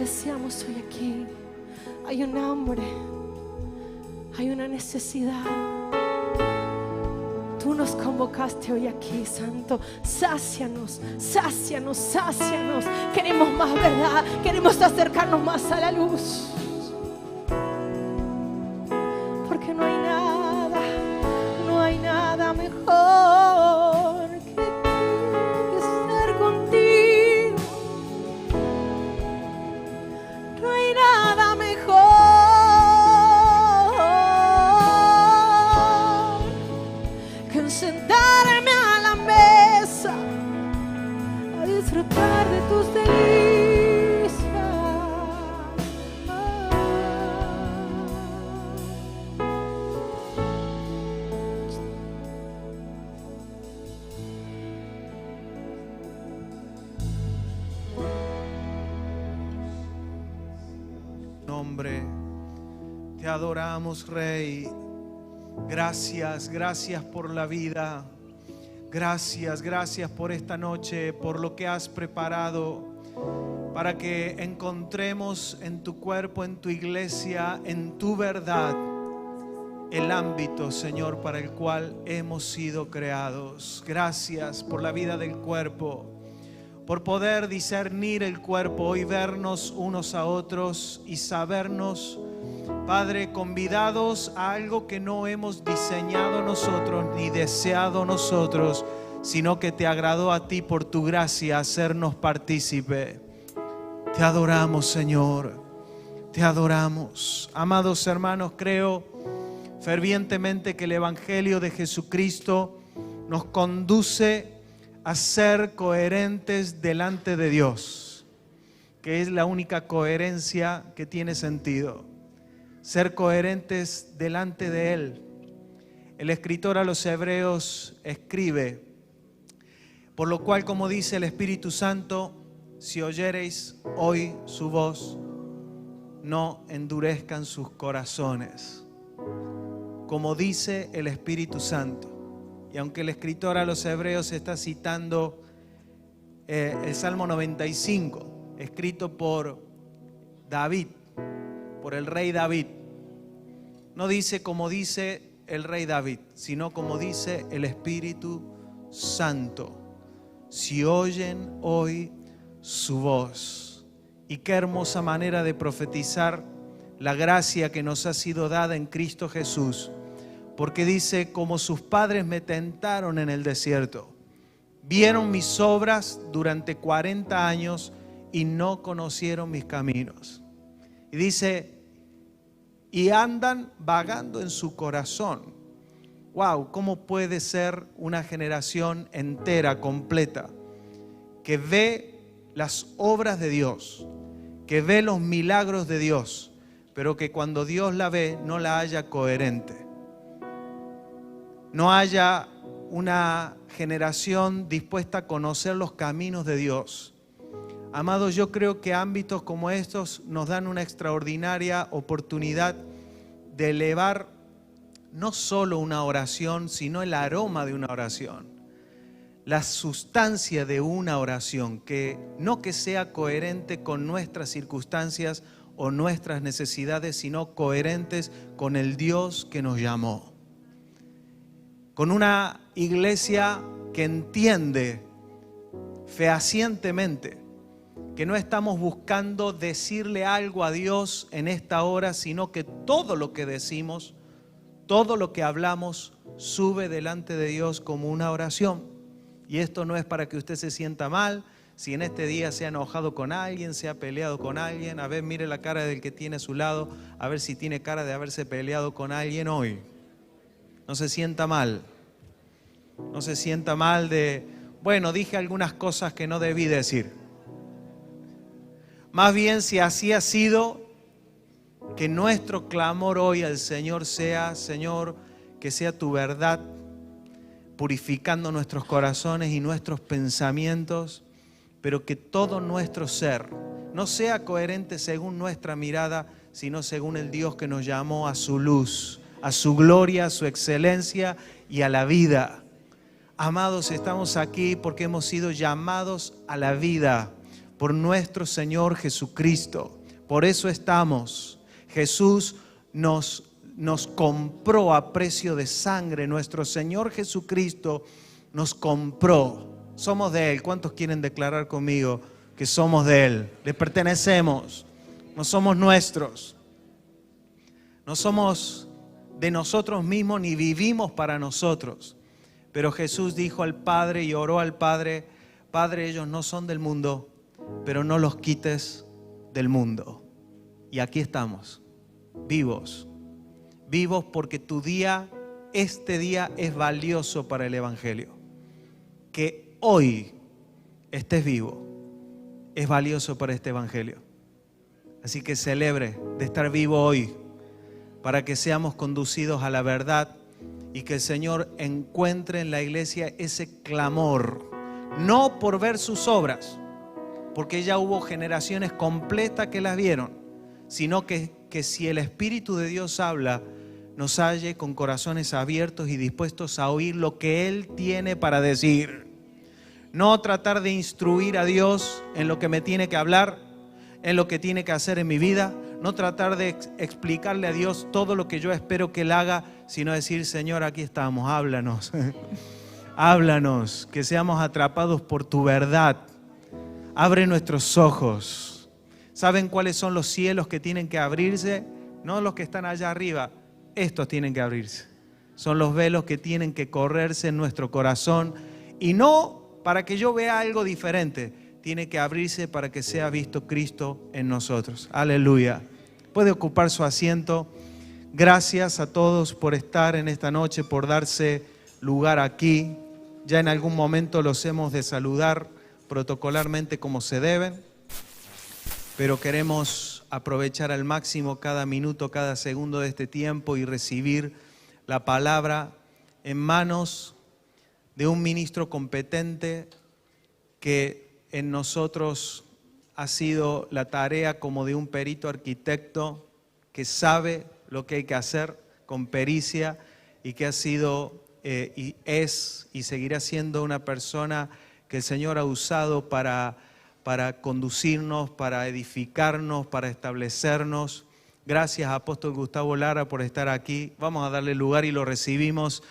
deseamos hoy aquí. Hay un hambre, hay una necesidad. Tú nos convocaste hoy aquí, Santo. Sácianos, sácianos, sácianos. Queremos más verdad, queremos acercarnos más a la luz. Porque no hay nada mejor que estar contigo. No hay nada mejor que sentarme a la mesa a disfrutar de tus delicias. Nombre, te adoramos, Rey. Gracias, gracias por la vida. Gracias, gracias por esta noche, por lo que has preparado para que encontremos en tu cuerpo, en tu iglesia, en tu verdad, el ámbito, Señor, para el cual hemos sido creados. Gracias por la vida del cuerpo, por poder discernir el cuerpo, hoy vernos unos a otros y sabernos, Padre, convidados a algo que no hemos diseñado nosotros ni deseado nosotros, sino que te agradó a ti por tu gracia hacernos partícipe. Te adoramos, Señor, te adoramos. Amados hermanos, creo fervientemente que el Evangelio de Jesucristo nos conduce a ser coherentes delante de Dios, que es la única coherencia que tiene sentido. Ser coherentes delante de Él. El escritor a los Hebreos escribe: por lo cual, como dice el Espíritu Santo, si oyereis hoy su voz, no endurezcan sus corazones. Como dice el Espíritu Santo. Y aunque el escritor a los Hebreos está citando el Salmo 95, escrito por David, por el rey David, no dice como dice el rey David, sino como dice el Espíritu Santo. Si oyen hoy su voz. Y qué hermosa manera de profetizar la gracia que nos ha sido dada en Cristo Jesús. Porque dice: como sus padres me tentaron en el desierto, vieron mis obras durante 40 años y no conocieron mis caminos. Y dice: y andan vagando en su corazón. Wow, ¿cómo puede ser una generación entera, completa, que ve las obras de Dios, que ve los milagros de Dios, pero que cuando Dios la ve no la haya coherente? No haya una generación dispuesta a conocer los caminos de Dios. Amados, yo creo que ámbitos como estos nos dan una extraordinaria oportunidad de elevar no solo una oración, sino el aroma de una oración, la sustancia de una oración, que no que sea coherente con nuestras circunstancias o nuestras necesidades, sino coherentes con el Dios que nos llamó. Con una iglesia que entiende fehacientemente que no estamos buscando decirle algo a Dios en esta hora, sino que todo lo que decimos, todo lo que hablamos, sube delante de Dios como una oración. Y esto no es para que usted se sienta mal, si en este día se ha enojado con alguien, se ha peleado con alguien. A ver, mire la cara del que tiene a su lado, a ver si tiene cara de haberse peleado con alguien hoy. No se sienta mal. No se sienta mal de, bueno, dije algunas cosas que no debí decir. Más bien, si así ha sido, que nuestro clamor hoy al Señor sea: Señor, que sea tu verdad purificando nuestros corazones y nuestros pensamientos, pero que todo nuestro ser no sea coherente según nuestra mirada, sino según el Dios que nos llamó a su luz, a su gloria, a su excelencia y a la vida. Amados, estamos aquí porque hemos sido llamados a la vida, por nuestro Señor Jesucristo. Por eso estamos. Jesús nos compró a precio de sangre. Nuestro Señor Jesucristo nos compró. Somos de Él. ¿Cuántos quieren declarar conmigo que somos de Él? Le pertenecemos. No somos nuestros. No somos de nosotros mismos ni vivimos para nosotros. Pero Jesús dijo al Padre y oró al Padre: Padre, ellos no son del mundo, pero no los quites del mundo. Y aquí estamos, vivos. Vivos porque este día es valioso para el Evangelio. Que hoy estés vivo es valioso para este Evangelio. Así que celebre de estar vivo hoy, para que seamos conducidos a la verdad y que el Señor encuentre en la iglesia ese clamor, no por ver sus obras, porque ya hubo generaciones completas que las vieron, sino que si el Espíritu de Dios habla, nos halle con corazones abiertos y dispuestos a oír lo que Él tiene para decir. No tratar de instruir a Dios en lo que me tiene que hablar, en lo que tiene que hacer en mi vida. No tratar de explicarle a Dios todo lo que yo espero que Él haga, sino decir: Señor, aquí estamos, háblanos. Háblanos, que seamos atrapados por tu verdad. Abre nuestros ojos. ¿Saben cuáles son los cielos que tienen que abrirse? No los que están allá arriba. Estos tienen que abrirse. Son los velos que tienen que correrse en nuestro corazón. Y no para que yo vea algo diferente. Tiene que abrirse para que sea visto Cristo en nosotros. Aleluya. Puede ocupar su asiento. Gracias a todos por estar en esta noche, por darse lugar aquí. Ya en algún momento los hemos de saludar protocolarmente como se deben, pero queremos aprovechar al máximo cada minuto, cada segundo de este tiempo y recibir la palabra en manos de un ministro competente que en nosotros ha sido la tarea como de un perito arquitecto que sabe lo que hay que hacer con pericia y que ha sido y es y seguirá siendo una persona que el Señor ha usado para conducirnos, para edificarnos, para establecernos. Gracias, Apóstol Gustavo Lara, por estar aquí. Vamos a darle lugar y lo recibimos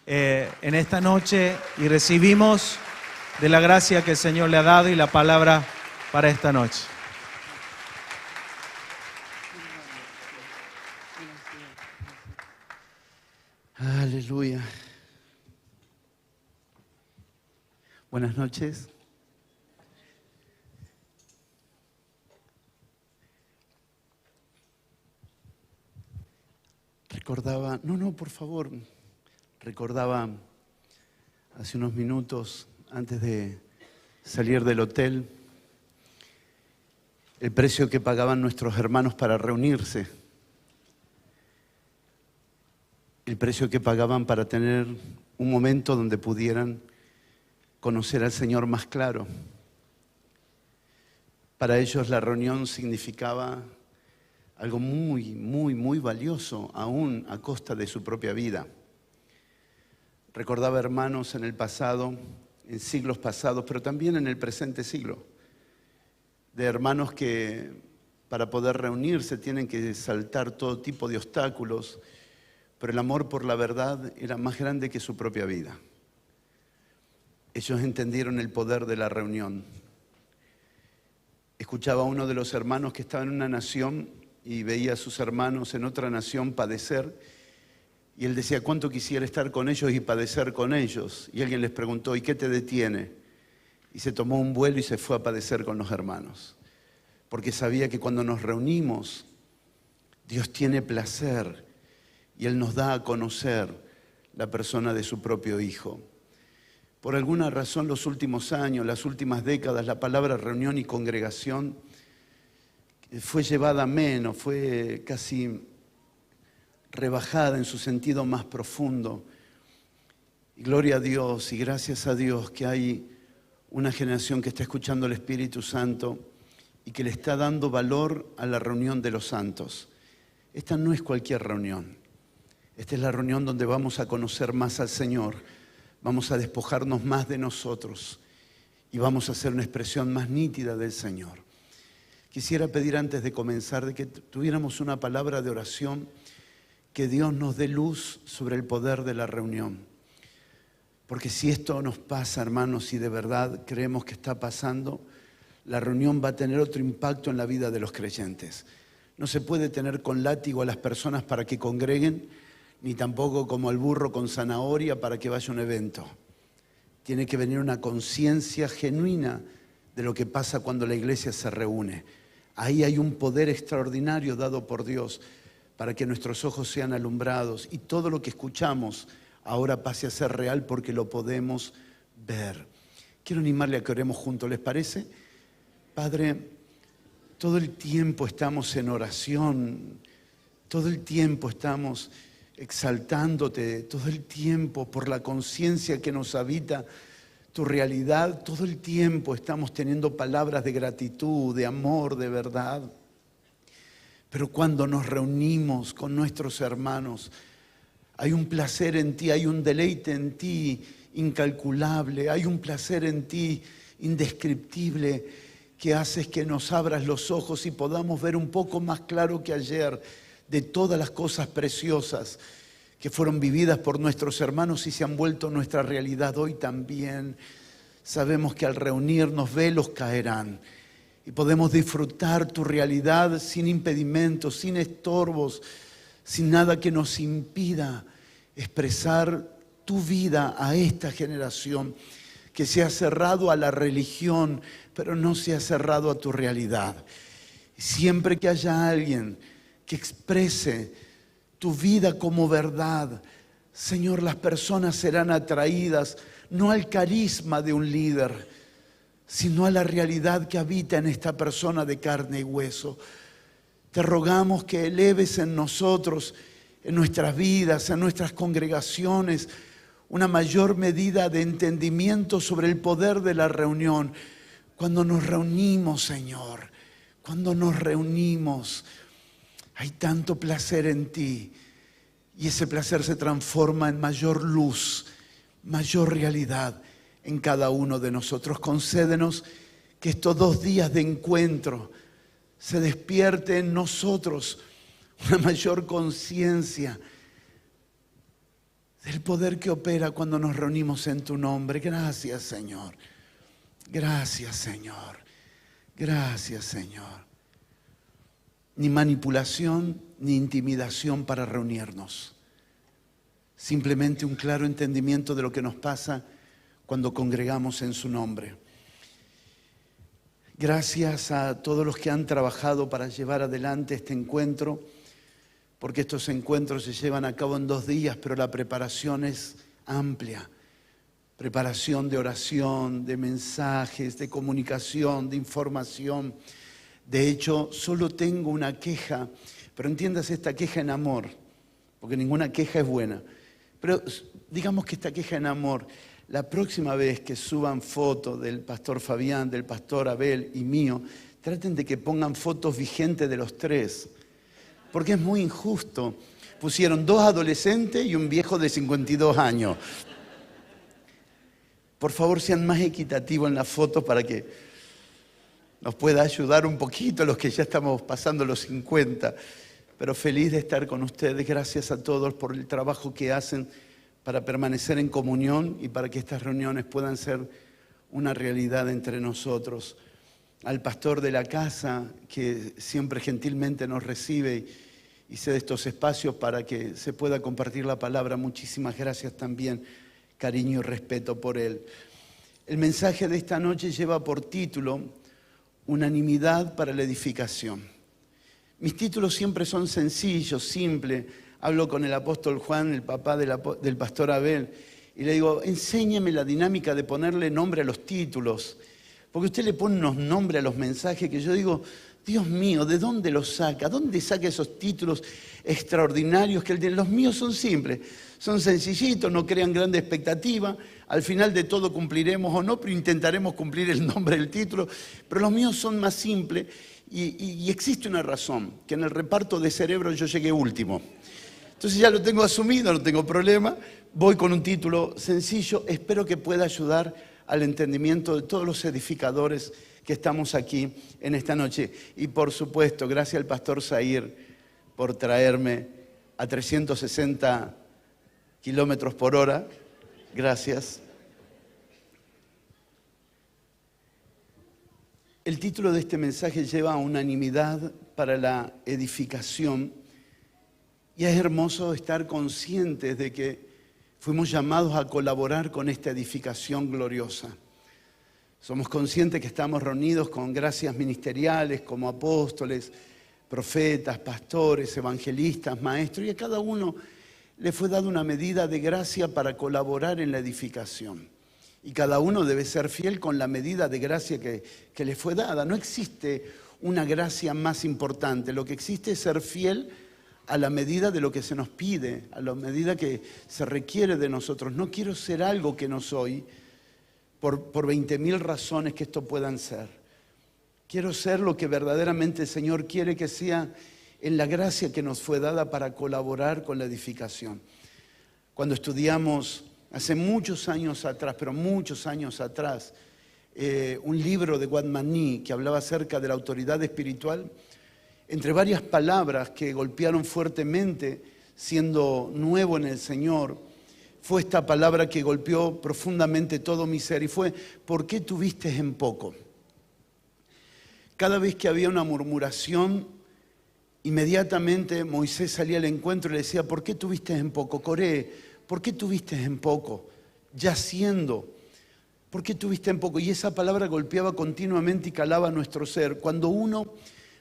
en esta noche y recibimos de la gracia que el Señor le ha dado y la palabra para esta noche. Aleluya. Buenas noches. Recordaba, por favor, recordaba hace unos minutos antes de salir del hotel el precio que pagaban nuestros hermanos para reunirse, el precio que pagaban para tener un momento donde pudieran conocer al Señor más claro. Para ellos la reunión significaba algo muy, muy, muy valioso, aún a costa de su propia vida. Recordaba hermanos en el pasado, en siglos pasados, pero también en el presente siglo, de hermanos que para poder reunirse tienen que saltar todo tipo de obstáculos, pero el amor por la verdad era más grande que su propia vida. Ellos entendieron el poder de la reunión. Escuchaba a uno de los hermanos que estaba en una nación y veía a sus hermanos en otra nación padecer, y él decía: cuánto quisiera estar con ellos y padecer con ellos. Y alguien les preguntó: ¿y qué te detiene? Y se tomó un vuelo y se fue a padecer con los hermanos, porque sabía que cuando nos reunimos, Dios tiene placer y Él nos da a conocer la persona de su propio Hijo. Por alguna razón, los últimos años, las últimas décadas, la palabra reunión y congregación fue llevada a menos, fue casi rebajada en su sentido más profundo. Y gloria a Dios y gracias a Dios que hay una generación que está escuchando al Espíritu Santo y que le está dando valor a la reunión de los santos. Esta no es cualquier reunión. Esta es la reunión donde vamos a conocer más al Señor. Vamos a despojarnos más de nosotros y vamos a hacer una expresión más nítida del Señor. Quisiera pedir antes de comenzar de que tuviéramos una palabra de oración, que Dios nos dé luz sobre el poder de la reunión. Porque si esto nos pasa, hermanos, y de verdad creemos que está pasando, la reunión va a tener otro impacto en la vida de los creyentes. No se puede tener con látigo a las personas para que congreguen, ni tampoco como al burro con zanahoria para que vaya a un evento. Tiene que venir una conciencia genuina de lo que pasa cuando la iglesia se reúne. Ahí hay un poder extraordinario dado por Dios para que nuestros ojos sean alumbrados y todo lo que escuchamos ahora pase a ser real porque lo podemos ver. Quiero animarle a que oremos juntos, ¿les parece? Padre, todo el tiempo estamos en oración, todo el tiempo estamos exaltándote, todo el tiempo por la conciencia que nos habita tu realidad, todo el tiempo estamos teniendo palabras de gratitud, de amor, de verdad. Pero cuando nos reunimos con nuestros hermanos, hay un placer en ti, hay un deleite en ti incalculable, hay un placer en ti indescriptible que haces que nos abras los ojos y podamos ver un poco más claro que ayer de todas las cosas preciosas que fueron vividas por nuestros hermanos y se han vuelto nuestra realidad hoy también. Sabemos que al reunirnos velos caerán y podemos disfrutar tu realidad sin impedimentos, sin estorbos, sin nada que nos impida expresar tu vida a esta generación que se ha cerrado a la religión, pero no se ha cerrado a tu realidad. Siempre que haya alguien que exprese tu vida como verdad, Señor, las personas serán atraídas no al carisma de un líder, sino a la realidad que habita en esta persona de carne y hueso. Te rogamos que eleves en nosotros, en nuestras vidas, en nuestras congregaciones, una mayor medida de entendimiento sobre el poder de la reunión. Cuando nos reunimos, Señor, cuando nos reunimos, hay tanto placer en ti y ese placer se transforma en mayor luz, mayor realidad en cada uno de nosotros. Concédenos que estos 2 días de encuentro se despierte en nosotros una mayor conciencia del poder que opera cuando nos reunimos en tu nombre. Gracias, Señor. Gracias, Señor. Gracias, Señor. Ni manipulación ni intimidación para reunirnos. Simplemente un claro entendimiento de lo que nos pasa cuando congregamos en su nombre. Gracias a todos los que han trabajado para llevar adelante este encuentro, porque estos encuentros se llevan a cabo en 2 días, pero la preparación es amplia. Preparación de oración, de mensajes, de comunicación, de información. De hecho, solo tengo una queja, pero entiendas esta queja en amor, porque ninguna queja es buena. Pero digamos que esta queja en amor, la próxima vez que suban fotos del pastor Fabián, del pastor Abel y mío, traten de que pongan fotos vigentes de los 3, porque es muy injusto. Pusieron 2 adolescentes y un viejo de 52 años. Por favor, sean más equitativos en las fotos para que nos pueda ayudar un poquito los que ya estamos pasando los 50. Pero feliz de estar con ustedes. Gracias a todos por el trabajo que hacen para permanecer en comunión y para que estas reuniones puedan ser una realidad entre nosotros. Al pastor de la casa, que siempre gentilmente nos recibe y cede estos espacios para que se pueda compartir la palabra, muchísimas gracias también, cariño y respeto por él. El mensaje de esta noche lleva por título Unanimidad para la edificación. Mis títulos siempre son sencillos, simples. Hablo con el apóstol Juan, el papá del pastor Abel, y le digo, enséñame la dinámica de ponerle nombre a los títulos. Porque usted le pone unos nombres a los mensajes que yo digo, Dios mío, ¿de dónde los saca? ¿Dónde saca esos títulos extraordinarios? Que los míos son simples, son sencillitos, no crean grande expectativa. Al final de todo cumpliremos o no, pero intentaremos cumplir el nombre del título. Pero los míos son más simples y existe una razón, que en el reparto de cerebro yo llegué último. Entonces ya lo tengo asumido, no tengo problema. Voy con un título sencillo, espero que pueda ayudar al entendimiento de todos los edificadores que estamos aquí en esta noche. Y por supuesto, gracias al pastor Zair por traerme a 360 kilómetros por hora. Gracias. El título de este mensaje lleva unanimidad para la edificación, y es hermoso estar conscientes de que fuimos llamados a colaborar con esta edificación gloriosa. Somos conscientes que estamos reunidos con gracias ministeriales como apóstoles, profetas, pastores, evangelistas, maestros, y a cada uno le fue dada una medida de gracia para colaborar en la edificación. Y cada uno debe ser fiel con la medida de gracia que le fue dada. No existe una gracia más importante. Lo que existe es ser fiel a la medida de lo que se nos pide, a la medida que se requiere de nosotros. No quiero ser algo que no soy por 20.000 razones que esto puedan ser. Quiero ser lo que verdaderamente el Señor quiere que sea en la gracia que nos fue dada para colaborar con la edificación. Cuando estudiamos hace muchos años atrás, pero muchos años atrás, un libro de Watman Nee que hablaba acerca de la autoridad espiritual, entre varias palabras que golpearon fuertemente siendo nuevo en el Señor, fue esta palabra que golpeó profundamente todo mi ser y fue: ¿por qué tuviste en poco? Cada vez que había una murmuración, inmediatamente Moisés salía al encuentro y le decía: ¿por qué tuviste en poco? Coré, ¿por qué tuviste en poco? Yaciendo, ¿por qué tuviste en poco? Y esa palabra golpeaba continuamente y calaba nuestro ser. Cuando uno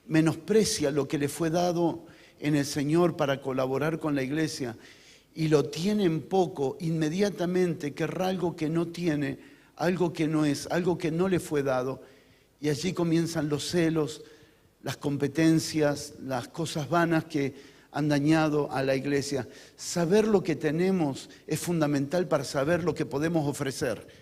menosprecia lo que le fue dado en el Señor para colaborar con la iglesia y lo tiene en poco, inmediatamente querrá algo que no tiene, algo que no es, algo que no le fue dado. Y allí comienzan los celos, las competencias, las cosas vanas que han dañado a la iglesia. Saber lo que tenemos es fundamental para saber lo que podemos ofrecer.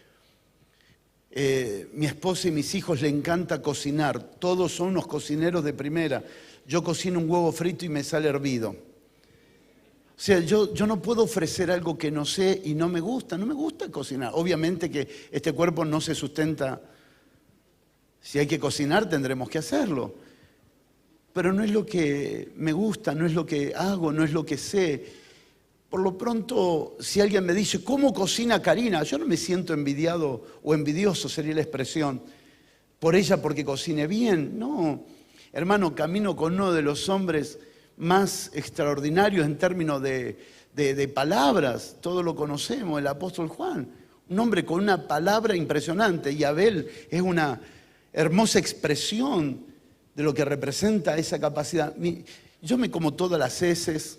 Mi esposa y mis hijos les encanta cocinar. Todos son unos cocineros de primera. Yo cocino un huevo frito y me sale hervido. O sea, yo no puedo ofrecer algo que no sé y no me gusta. No me gusta cocinar. Obviamente que este cuerpo no se sustenta. Si hay que cocinar, tendremos que hacerlo. Pero no es lo que me gusta, no es lo que hago, no es lo que sé. Por lo pronto, si alguien me dice: ¿cómo cocina Karina? Yo no me siento envidiado o envidioso, sería la expresión, por ella porque cocine bien. No, hermano, camino con uno de los hombres más extraordinarios en términos de palabras. Todos lo conocemos, el apóstol Juan. Un hombre con una palabra impresionante. Y Abel es una hermosa expresión de lo que representa esa capacidad. Yo me como todas las heces.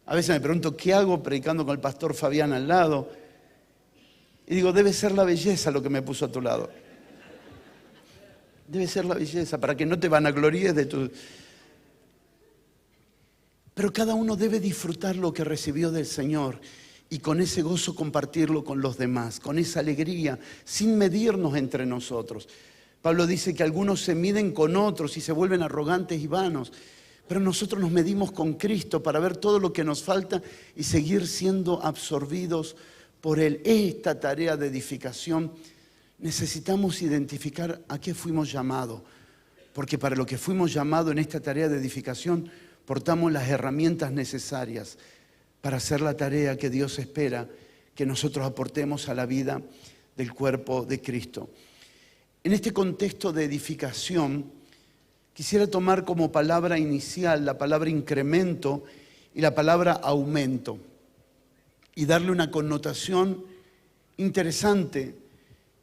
A veces me pregunto qué hago predicando con el pastor Fabián al lado. Y digo: debe ser la belleza lo que me puso a tu lado. Debe ser la belleza, para que no te vanaglories de tu... Pero cada uno debe disfrutar lo que recibió del Señor y con ese gozo compartirlo con los demás, con esa alegría, sin medirnos entre nosotros. Pablo dice que algunos se miden con otros y se vuelven arrogantes y vanos, pero nosotros nos medimos con Cristo para ver todo lo que nos falta y seguir siendo absorbidos por Él. Esta tarea de edificación necesitamos identificar a qué fuimos llamados, porque para lo que fuimos llamados en esta tarea de edificación portamos las herramientas necesarias para hacer la tarea que Dios espera que nosotros aportemos a la vida del cuerpo de Cristo. En este contexto de edificación, quisiera tomar como palabra inicial la palabra incremento y la palabra aumento y darle una connotación interesante: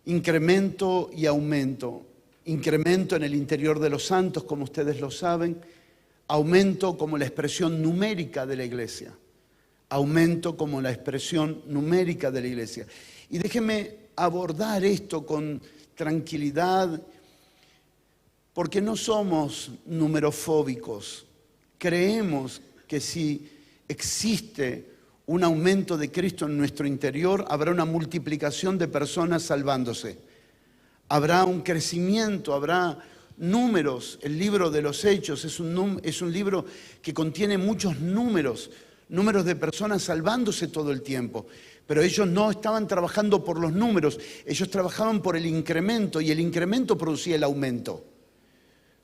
incremento y aumento. Incremento en el interior de los santos, como ustedes lo saben. Aumento como la expresión numérica de la iglesia. Aumento como la expresión numérica de la iglesia. Y déjenme abordar esto con tranquilidad, porque no somos numerofóbicos. Creemos que si existe un aumento de Cristo en nuestro interior, habrá una multiplicación de personas salvándose. Habrá un crecimiento, habrá números. El libro de los Hechos es un libro que contiene muchos números de personas salvándose todo el tiempo. Pero ellos no estaban trabajando por los números, ellos trabajaban por el incremento y el incremento producía el aumento.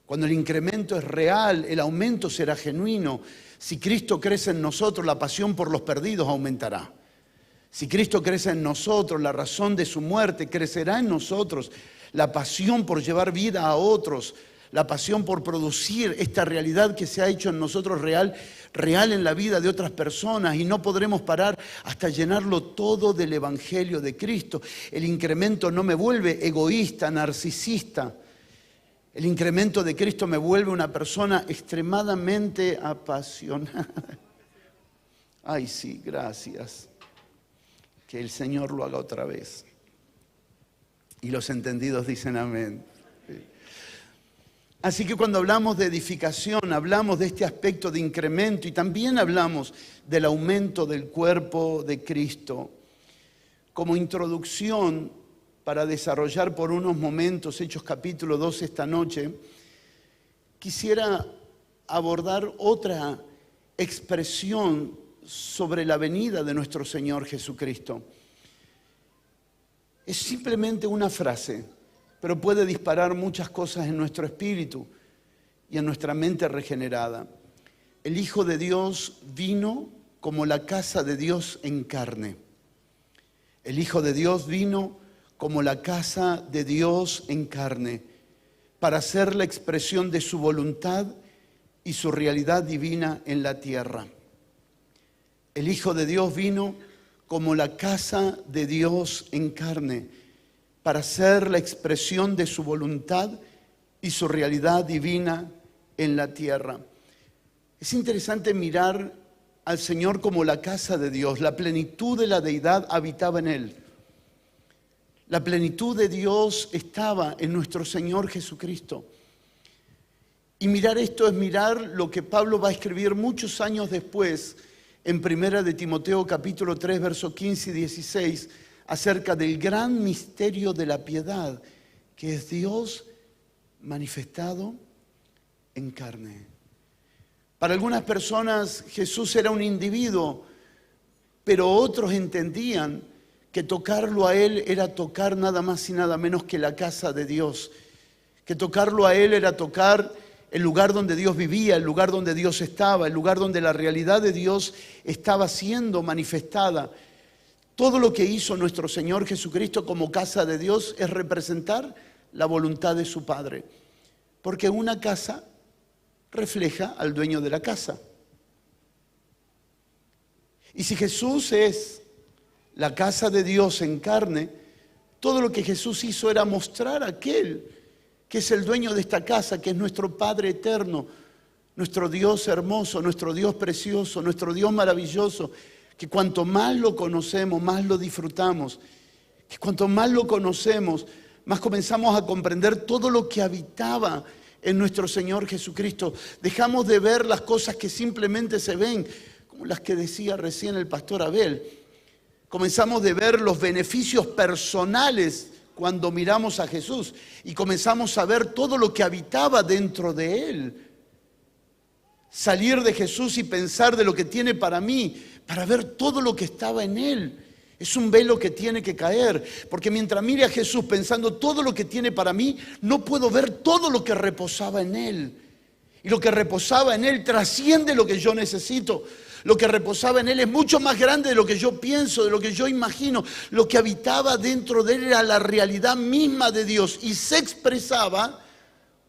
Cuando el incremento es real, el aumento será genuino. Si Cristo crece en nosotros, la pasión por los perdidos aumentará. Si Cristo crece en nosotros, la razón de su muerte crecerá en nosotros. La pasión por llevar vida a otros, la pasión por producir esta realidad que se ha hecho en nosotros real en la vida de otras personas, y no podremos parar hasta llenarlo todo del Evangelio de Cristo. El incremento no me vuelve egoísta, narcisista. El incremento de Cristo me vuelve una persona extremadamente apasionada. Ay, sí, gracias. Que el Señor lo haga otra vez. Y los entendidos dicen amén. Así que cuando hablamos de edificación, hablamos de este aspecto de incremento y también hablamos del aumento del cuerpo de Cristo. Como introducción, para desarrollar por unos momentos Hechos capítulo 2 esta noche, quisiera abordar otra expresión sobre la venida de nuestro Señor Jesucristo. Es simplemente una frase, pero puede disparar muchas cosas en nuestro espíritu y en nuestra mente regenerada. El Hijo de Dios vino como la casa de Dios en carne. El Hijo de Dios vino como la casa de Dios en carne, para ser la expresión de su voluntad y su realidad divina en la tierra. El Hijo de Dios vino como la casa de Dios en carne, para ser la expresión de su voluntad y su realidad divina en la tierra. Es interesante mirar al Señor como la casa de Dios. La plenitud de la deidad habitaba en Él. La plenitud de Dios estaba en nuestro Señor Jesucristo. Y mirar esto es mirar lo que Pablo va a escribir muchos años después en 1 de Timoteo capítulo 3, versos 15 y 16, acerca del gran misterio de la piedad, que es Dios manifestado en carne. Para algunas personas Jesús era un individuo, pero otros entendían que tocarlo a Él era tocar nada más y nada menos que la casa de Dios, que tocarlo a Él era tocar el lugar donde Dios vivía, el lugar donde Dios estaba, el lugar donde la realidad de Dios estaba siendo manifestada. Todo lo que hizo nuestro Señor Jesucristo como casa de Dios es representar la voluntad de su Padre, porque una casa refleja al dueño de la casa. Y si Jesús es la casa de Dios en carne, todo lo que Jesús hizo era mostrar a aquel que es el dueño de esta casa, que es nuestro Padre eterno, nuestro Dios hermoso, nuestro Dios precioso, nuestro Dios maravilloso, que cuanto más lo conocemos, más lo disfrutamos, que cuanto más lo conocemos, más comenzamos a comprender todo lo que habitaba en nuestro Señor Jesucristo. Dejamos de ver las cosas que simplemente se ven, como las que decía recién el pastor Abel. Comenzamos de ver los beneficios personales cuando miramos a Jesús y comenzamos a ver todo lo que habitaba dentro de Él. Salir de Jesús y pensar de lo que tiene para mí, para ver todo lo que estaba en Él. Es un velo que tiene que caer, porque mientras mire a Jesús pensando todo lo que tiene para mí, no puedo ver todo lo que reposaba en Él. Y lo que reposaba en Él trasciende lo que yo necesito. Lo que reposaba en Él es mucho más grande de lo que yo pienso, de lo que yo imagino. Lo que habitaba dentro de Él era la realidad misma de Dios y se expresaba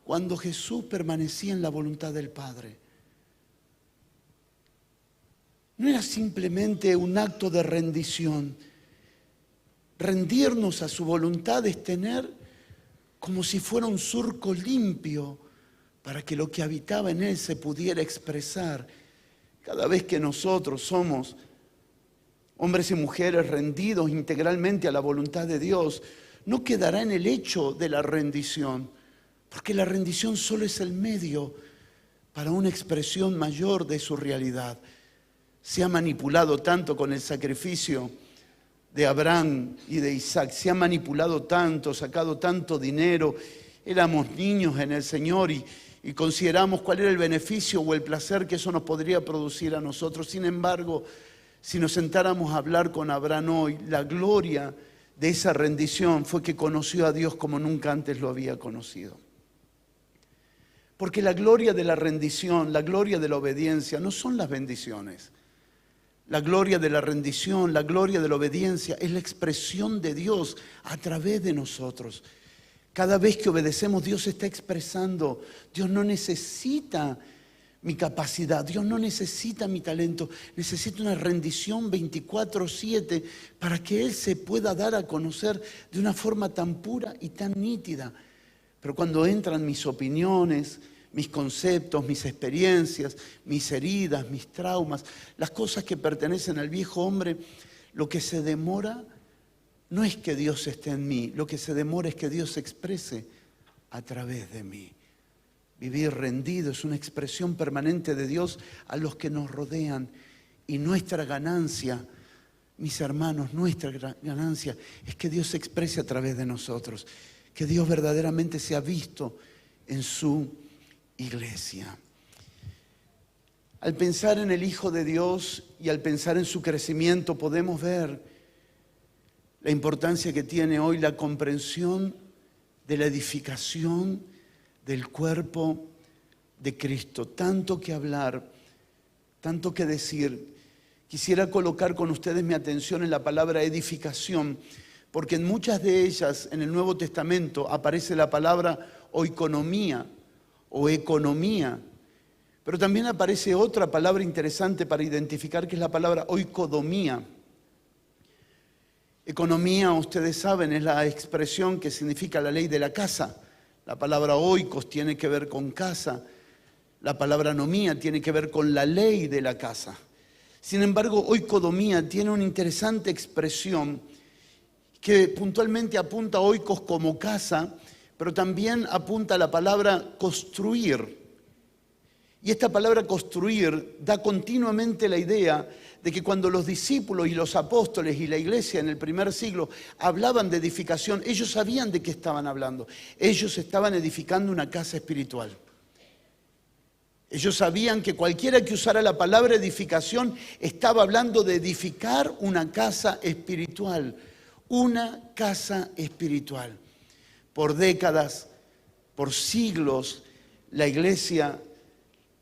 cuando Jesús permanecía en la voluntad del Padre. No era simplemente un acto de rendición. Rendirnos a su voluntad es tener como si fuera un surco limpio para que lo que habitaba en Él se pudiera expresar. Cada vez que nosotros somos hombres y mujeres rendidos integralmente a la voluntad de Dios, no quedará en el hecho de la rendición, porque la rendición solo es el medio para una expresión mayor de su realidad. Se ha manipulado tanto con el sacrificio de Abraham y de Isaac, se ha manipulado tanto, sacado tanto dinero. Éramos niños en el Señor y consideramos cuál era el beneficio o el placer que eso nos podría producir a nosotros. Sin embargo, Si nos sentáramos a hablar con Abraham hoy, la gloria de esa rendición fue que conoció a Dios como nunca antes lo había conocido. Porque la gloria de la rendición, la gloria de la obediencia no son las bendiciones. La gloria de la rendición, la gloria de la obediencia es la expresión de Dios a través de nosotros. Cada vez que obedecemos, Dios está expresando. Dios no necesita mi capacidad, Dios no necesita mi talento, necesita una rendición 24/7 para que Él se pueda dar a conocer de una forma tan pura y tan nítida. Pero cuando entran mis opiniones, mis conceptos, mis experiencias, mis heridas, mis traumas, las cosas que pertenecen al viejo hombre, lo que se demora no es que Dios esté en mí, lo que se demora es que Dios se exprese a través de mí. Vivir rendido es una expresión permanente de Dios a los que nos rodean. Y nuestra ganancia, mis hermanos, nuestra ganancia es que Dios se exprese a través de nosotros. Que Dios verdaderamente sea visto en su iglesia. Al pensar en el Hijo de Dios y al pensar en su crecimiento, podemos ver la importancia que tiene hoy la comprensión de la edificación del cuerpo de Cristo. Tanto que hablar, tanto que decir. Quisiera colocar con ustedes mi atención en la palabra edificación, porque en muchas de ellas, en el Nuevo Testamento, aparece la palabra oikonomía o economía. Pero también aparece otra palabra interesante para identificar, que es la palabra oikodomía. Economía, ustedes saben, es la expresión que significa la ley de la casa. La palabra oikos tiene que ver con casa. La palabra nomía tiene que ver con la ley de la casa. Sin embargo, oikodomía tiene una interesante expresión que puntualmente apunta a oikos como casa, pero también apunta a la palabra construir. Y esta palabra construir da continuamente la idea de que cuando los discípulos y los apóstoles y la iglesia en el primer siglo hablaban de edificación, ellos sabían de qué estaban hablando. Ellos estaban edificando una casa espiritual. Ellos sabían que cualquiera que usara la palabra edificación estaba hablando de edificar una casa espiritual. Una casa espiritual. Por décadas, por siglos, la iglesia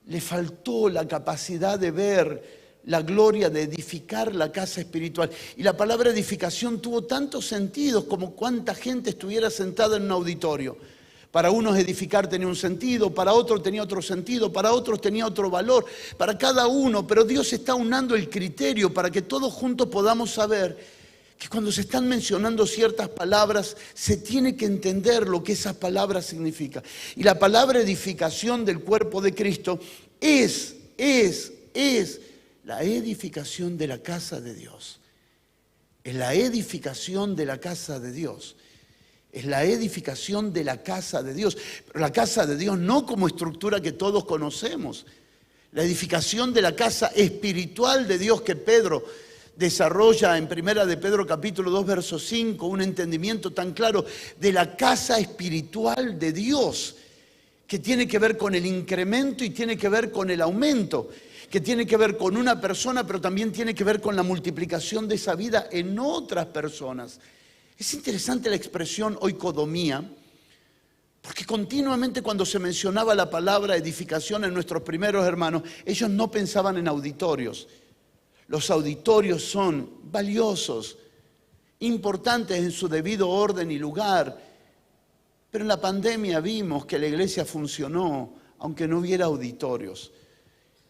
le faltó la capacidad de ver la gloria de edificar la casa espiritual. Y la palabra edificación tuvo tantos sentidos como cuánta gente estuviera sentada en un auditorio. Para unos edificar tenía un sentido, para otros tenía otro sentido, para otros tenía otro valor, para cada uno. Pero Dios está unando el criterio para que todos juntos podamos saber que cuando se están mencionando ciertas palabras, se tiene que entender lo que esas palabras significan. Y la palabra edificación del cuerpo de Cristo es la edificación de la casa de Dios. Es la edificación de la casa de Dios. Es la edificación de la casa de Dios. Pero la casa de Dios no como estructura que todos conocemos. La edificación de la casa espiritual de Dios que Pedro desarrolla en 1 de Pedro capítulo 2 verso 5, un entendimiento tan claro de la casa espiritual de Dios, que tiene que ver con el incremento y tiene que ver con el aumento, que tiene que ver con una persona, pero también tiene que ver con la multiplicación de esa vida en otras personas. Es interesante la expresión oikodomía, porque continuamente cuando se mencionaba la palabra edificación en nuestros primeros hermanos, ellos no pensaban en auditorios. Los auditorios son valiosos, importantes en su debido orden y lugar, pero en la pandemia vimos que la iglesia funcionó aunque no hubiera auditorios.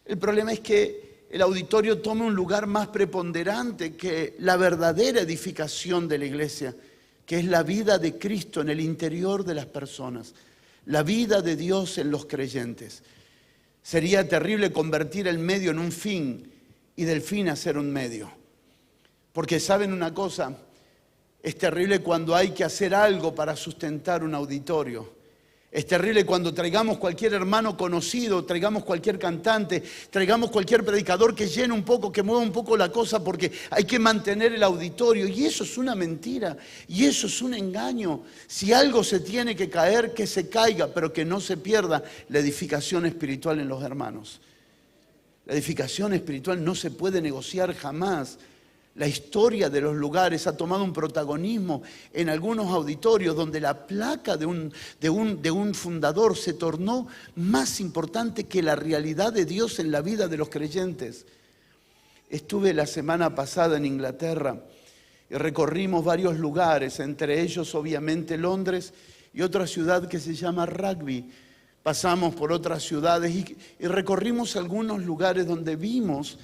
El problema es que el auditorio toma un lugar más preponderante que la verdadera edificación de la iglesia, que es la vida de Cristo en el interior de las personas, la vida de Dios en los creyentes. Sería terrible convertir el medio en un fin y del fin hacer un medio. Porque saben una cosa, es terrible cuando hay que hacer algo para sustentar un auditorio. Es terrible cuando traigamos cualquier hermano conocido, traigamos cualquier cantante, traigamos cualquier predicador que llene un poco, que mueva un poco la cosa porque hay que mantener el auditorio. Y eso es una mentira, y eso es un engaño. Si algo se tiene que caer, que se caiga, pero que no se pierda la edificación espiritual en los hermanos. La edificación espiritual no se puede negociar jamás. La historia de los lugares ha tomado un protagonismo en algunos auditorios donde la placa de un fundador se tornó más importante que la realidad de Dios en la vida de los creyentes. Estuve la semana pasada en Inglaterra y recorrimos varios lugares, entre ellos obviamente Londres y otra ciudad que se llama Rugby. Pasamos por otras ciudades y recorrimos algunos lugares donde vimos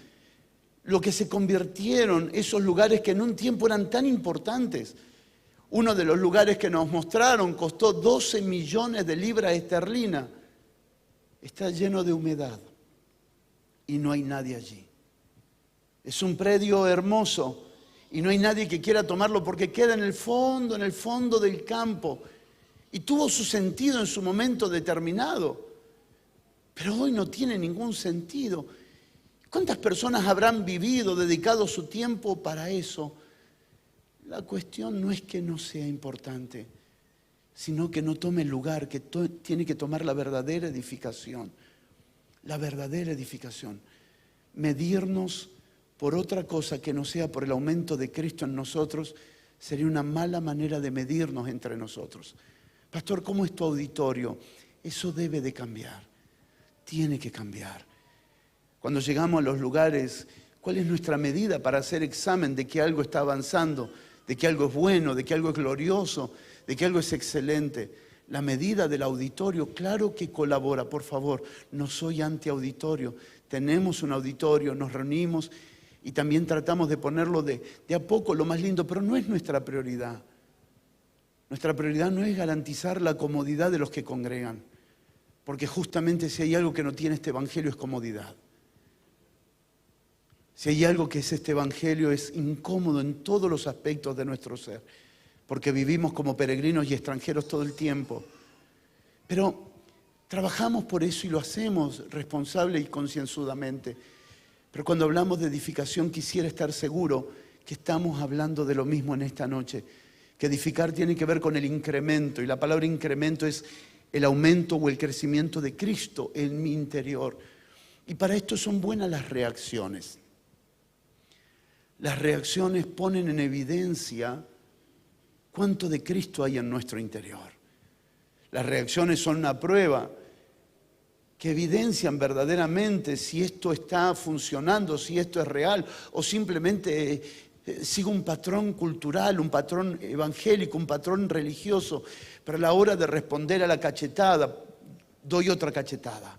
lo que se convirtieron esos lugares que en un tiempo eran tan importantes. Uno de los lugares que nos mostraron costó 12 millones de libras esterlinas. Está lleno de humedad y no hay nadie allí. Es un predio hermoso y no hay nadie que quiera tomarlo porque queda en el fondo del campo. Y tuvo su sentido en su momento determinado. Pero hoy no tiene ningún sentido. ¿Cuántas personas habrán vivido, dedicado su tiempo para eso? La cuestión no es que no sea importante, sino que no tome el lugar que tiene que tomar la verdadera edificación. La verdadera edificación. Medirnos por otra cosa que no sea por el aumento de Cristo en nosotros sería una mala manera de medirnos entre nosotros. Pastor, ¿cómo es tu auditorio? Eso debe de cambiar. Tiene que cambiar. Cuando llegamos a los lugares, ¿cuál es nuestra medida para hacer examen de que algo está avanzando, de que algo es bueno, de que algo es glorioso, de que algo es excelente? La medida del auditorio, claro que colabora, por favor. No soy anti-auditorio. Tenemos un auditorio, nos reunimos y también tratamos de ponerlo de a poco lo más lindo, pero no es nuestra prioridad. Nuestra prioridad no es garantizar la comodidad de los que congregan, porque justamente si hay algo que no tiene este evangelio es comodidad. Si hay algo que es este evangelio es incómodo en todos los aspectos de nuestro ser, porque vivimos como peregrinos y extranjeros todo el tiempo. Pero trabajamos por eso y lo hacemos responsable y concienzudamente. Pero cuando hablamos de edificación quisiera estar seguro que estamos hablando de lo mismo en esta noche. Que edificar tiene que ver con el incremento, y la palabra incremento es el aumento o el crecimiento de Cristo en mi interior. Y para esto son buenas las reacciones. Las reacciones ponen en evidencia cuánto de Cristo hay en nuestro interior. Las reacciones son una prueba que evidencian verdaderamente si esto está funcionando, si esto es real o simplemente sigo un patrón cultural, un patrón evangélico, un patrón religioso, pero a la hora de responder a la cachetada, doy otra cachetada.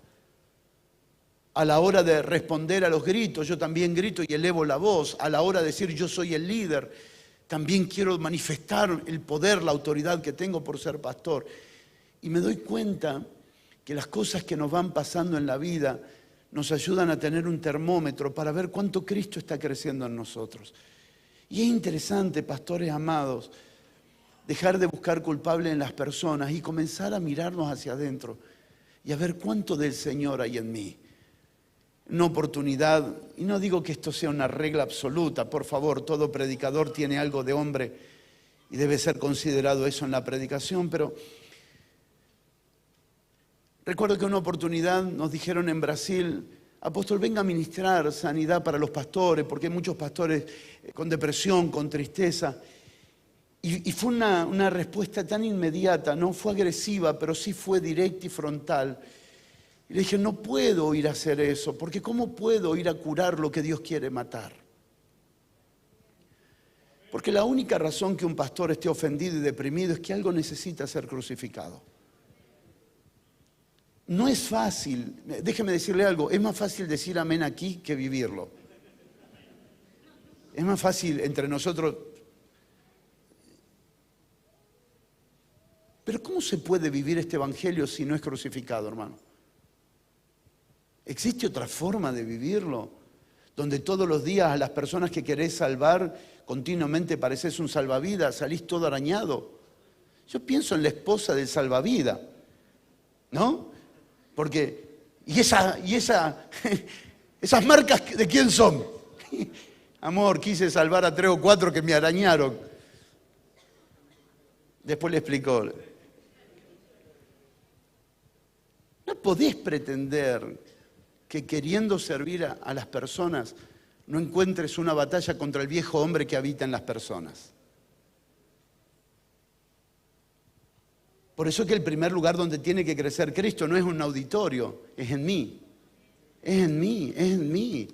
A la hora de responder a los gritos, yo también grito y elevo la voz. A la hora de decir yo soy el líder, también quiero manifestar el poder, la autoridad que tengo por ser pastor. Y me doy cuenta que las cosas que nos van pasando en la vida nos ayudan a tener un termómetro para ver cuánto Cristo está creciendo en nosotros. Y es interesante, pastores amados, dejar de buscar culpables en las personas y comenzar a mirarnos hacia adentro y a ver cuánto del Señor hay en mí. Una oportunidad, y no digo que esto sea una regla absoluta, por favor, todo predicador tiene algo de hombre y debe ser considerado eso en la predicación, pero recuerdo que una oportunidad nos dijeron en Brasil: apóstol, venga a ministrar sanidad para los pastores, porque hay muchos pastores con depresión, con tristeza. Y fue una respuesta tan inmediata, no fue agresiva, pero sí fue directa y frontal. Y le dije, no puedo ir a hacer eso, porque ¿cómo puedo ir a curar lo que Dios quiere matar? Porque la única razón que un pastor esté ofendido y deprimido es que algo necesita ser crucificado. No es fácil, déjeme decirle algo, es más fácil decir amén aquí que vivirlo. Es más fácil entre nosotros. Pero ¿cómo se puede vivir este evangelio si no es crucificado, hermano? ¿Existe otra forma de vivirlo? Donde todos los días a las personas que querés salvar continuamente pareces un salvavidas, salís todo arañado. Yo pienso en la esposa del salvavidas, ¿no? Porque, esas marcas, ¿de quién son? Amor, quise salvar a 3 o 4 que me arañaron. Después le explicó. No podés pretender que queriendo servir a las personas no encuentres una batalla contra el viejo hombre que habita en las personas. Por eso es que el primer lugar donde tiene que crecer Cristo no es un auditorio, es en mí. Es en mí, es en mí.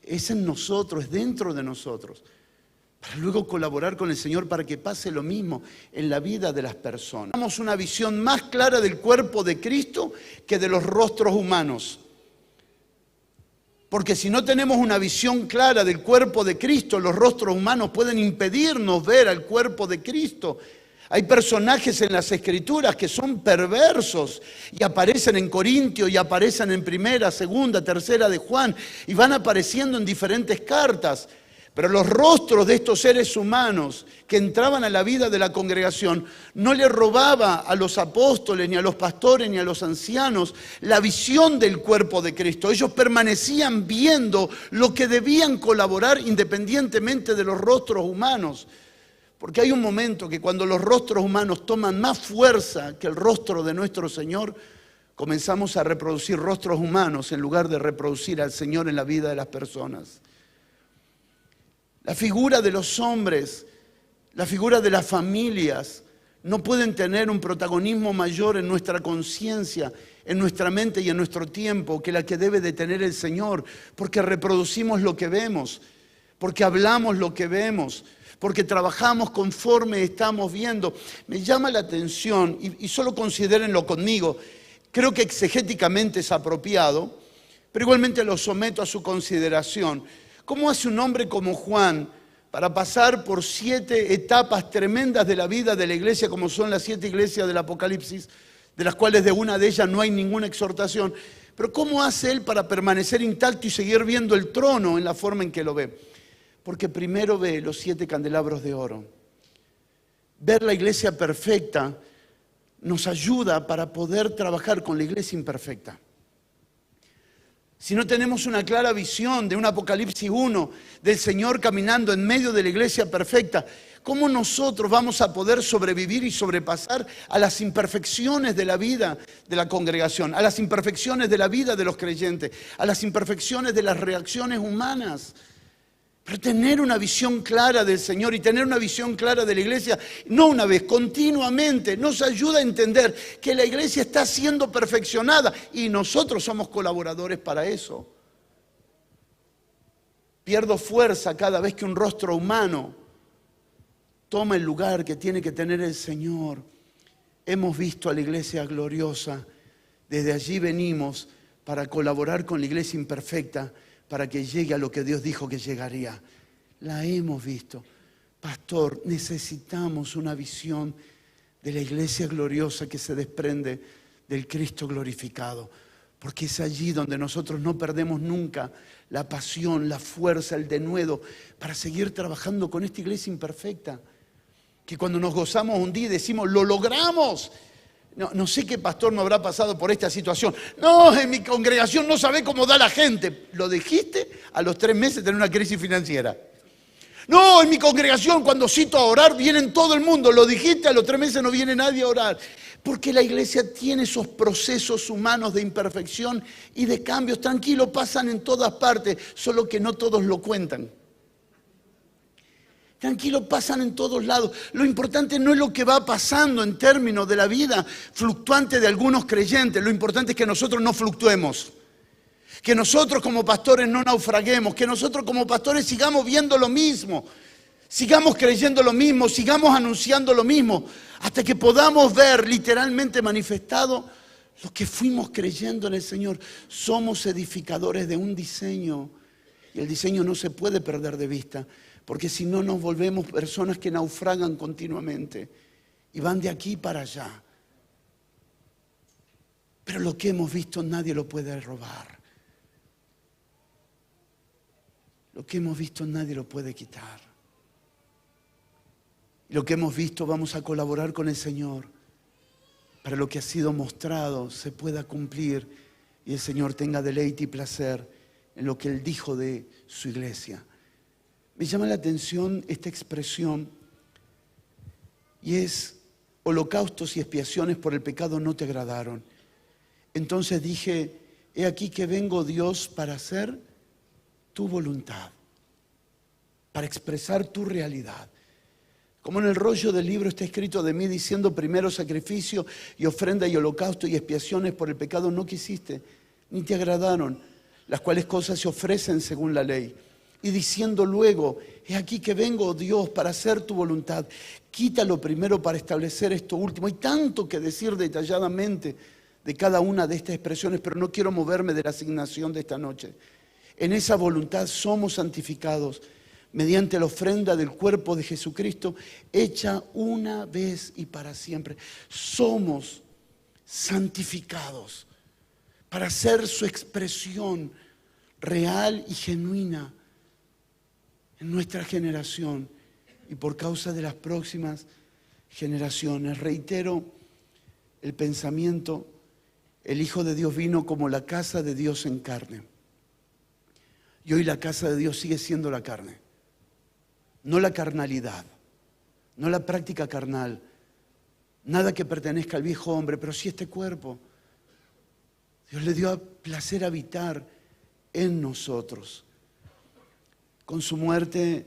Es en nosotros, es dentro de nosotros. Para luego colaborar con el Señor para que pase lo mismo en la vida de las personas. Tenemos una visión más clara del cuerpo de Cristo que de los rostros humanos. Porque si no tenemos una visión clara del cuerpo de Cristo, los rostros humanos pueden impedirnos ver al cuerpo de Cristo. Hay personajes en las Escrituras que son perversos y aparecen en Corintios y aparecen en Primera, Segunda, Tercera de Juan y van apareciendo en diferentes cartas. Pero los rostros de estos seres humanos que entraban a la vida de la congregación no le robaba a los apóstoles, ni a los pastores, ni a los ancianos la visión del cuerpo de Cristo. Ellos permanecían viendo lo que debían colaborar independientemente de los rostros humanos. Porque hay un momento que cuando los rostros humanos toman más fuerza que el rostro de nuestro Señor, comenzamos a reproducir rostros humanos en lugar de reproducir al Señor en la vida de las personas. La figura de los hombres, la figura de las familias, no pueden tener un protagonismo mayor en nuestra conciencia, en nuestra mente y en nuestro tiempo que la que debe de tener el Señor, porque reproducimos lo que vemos, porque hablamos lo que vemos, porque trabajamos conforme estamos viendo. Me llama la atención, y solo considérenlo conmigo, creo que exegéticamente es apropiado, pero igualmente lo someto a su consideración. ¿Cómo hace un hombre como Juan para pasar por 7 etapas tremendas de la vida de la iglesia, como son las 7 iglesias del Apocalipsis, de las cuales de una de ellas no hay ninguna exhortación? Pero ¿cómo hace él para permanecer intacto y seguir viendo el trono en la forma en que lo ve? Porque primero ve los 7 candelabros de oro. Ver la iglesia perfecta nos ayuda para poder trabajar con la iglesia imperfecta. Si no tenemos una clara visión de un Apocalipsis 1, del Señor caminando en medio de la iglesia perfecta, ¿cómo nosotros vamos a poder sobrevivir y sobrepasar a las imperfecciones de la vida de la congregación, a las imperfecciones de la vida de los creyentes, a las imperfecciones de las reacciones humanas? Pero tener una visión clara del Señor y tener una visión clara de la iglesia, no una vez, continuamente, nos ayuda a entender que la iglesia está siendo perfeccionada y nosotros somos colaboradores para eso. Pierdo fuerza cada vez que un rostro humano toma el lugar que tiene que tener el Señor. Hemos visto a la iglesia gloriosa, desde allí venimos para colaborar con la iglesia imperfecta, para que llegue a lo que Dios dijo que llegaría. La hemos visto. Pastor, necesitamos una visión de la iglesia gloriosa que se desprende del Cristo glorificado, porque es allí donde nosotros no perdemos nunca la pasión, la fuerza, el denuedo para seguir trabajando con esta iglesia imperfecta, que cuando nos gozamos un día y decimos, ¡lo logramos! No sé qué pastor no habrá pasado por esta situación. No, en mi congregación no sabe cómo da la gente. Lo dijiste, a los 3 meses tener una crisis financiera. No, en mi congregación cuando cito a orar vienen todo el mundo. Lo dijiste, a los 3 meses no viene nadie a orar. Porque la iglesia tiene esos procesos humanos de imperfección y de cambios. Tranquilo, pasan en todas partes, solo que no todos lo cuentan. Tranquilo, pasan en todos lados. Lo importante no es lo que va pasando en términos de la vida fluctuante de algunos creyentes. Lo importante es que nosotros no fluctuemos. Que nosotros como pastores no naufraguemos. Que nosotros como pastores sigamos viendo lo mismo. Sigamos creyendo lo mismo. Sigamos anunciando lo mismo. Hasta que podamos ver literalmente manifestado lo que fuimos creyendo en el Señor. Somos edificadores de un diseño. Y el diseño no se puede perder de vista. Porque si no nos volvemos personas que naufragan continuamente y van de aquí para allá. Pero lo que hemos visto nadie lo puede robar. Lo que hemos visto nadie lo puede quitar. Y lo que hemos visto vamos a colaborar con el Señor para lo que ha sido mostrado se pueda cumplir y el Señor tenga deleite y placer en lo que Él dijo de su iglesia. Me llama la atención esta expresión y es: holocaustos y expiaciones por el pecado no te agradaron. Entonces dije, he aquí que vengo, Dios, para hacer tu voluntad, para expresar tu realidad. Como en el rollo del libro está escrito de mí diciendo: primero sacrificio y ofrenda y holocausto y expiaciones por el pecado no quisiste, ni te agradaron, las cuales cosas se ofrecen según la ley. Y diciendo luego: he aquí que vengo, Dios, para hacer tu voluntad. Quítalo primero para establecer esto último. Hay tanto que decir detalladamente de cada una de estas expresiones, pero no quiero moverme de la asignación de esta noche. En esa voluntad somos santificados mediante la ofrenda del cuerpo de Jesucristo, hecha una vez y para siempre. Somos santificados para ser su expresión real y genuina en nuestra generación y por causa de las próximas generaciones. Reitero el pensamiento: el Hijo de Dios vino como la casa de Dios en carne. Y hoy la casa de Dios sigue siendo la carne. No la carnalidad, no la práctica carnal, nada que pertenezca al viejo hombre, pero sí este cuerpo. Dios le dio placer habitar en nosotros. Con su muerte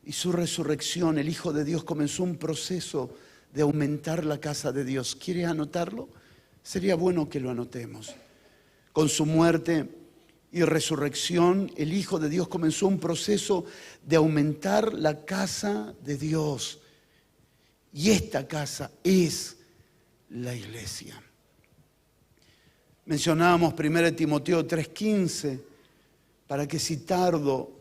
y su resurrección, el Hijo de Dios comenzó un proceso de aumentar la casa de Dios. ¿Quiere anotarlo? Sería bueno que lo anotemos. Con su muerte y resurrección, el Hijo de Dios comenzó un proceso de aumentar la casa de Dios. Y esta casa es la iglesia. Mencionábamos 1 Timoteo 3:15, para que si tardo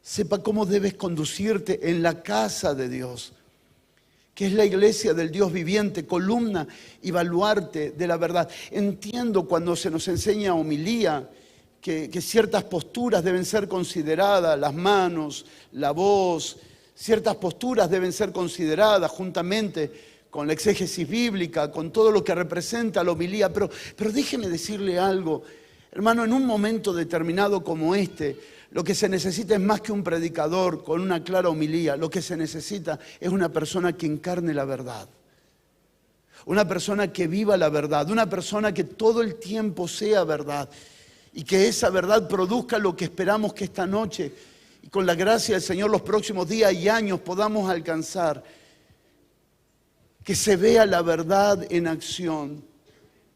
sepa cómo debes conducirte en la casa de Dios, que es la iglesia del Dios viviente, columna y baluarte de la verdad. Entiendo cuando se nos enseña homilía que ciertas posturas deben ser consideradas, las manos, la voz, ciertas posturas deben ser consideradas juntamente con la exégesis bíblica, con todo lo que representa la homilía. Pero déjeme decirle algo, hermano, en un momento determinado como este, lo que se necesita es más que un predicador con una clara homilía. Lo que se necesita es una persona que encarne la verdad. Una persona que viva la verdad. Una persona que todo el tiempo sea verdad. Y que esa verdad produzca lo que esperamos que esta noche, y con la gracia del Señor los próximos días y años podamos alcanzar. Que se vea la verdad en acción.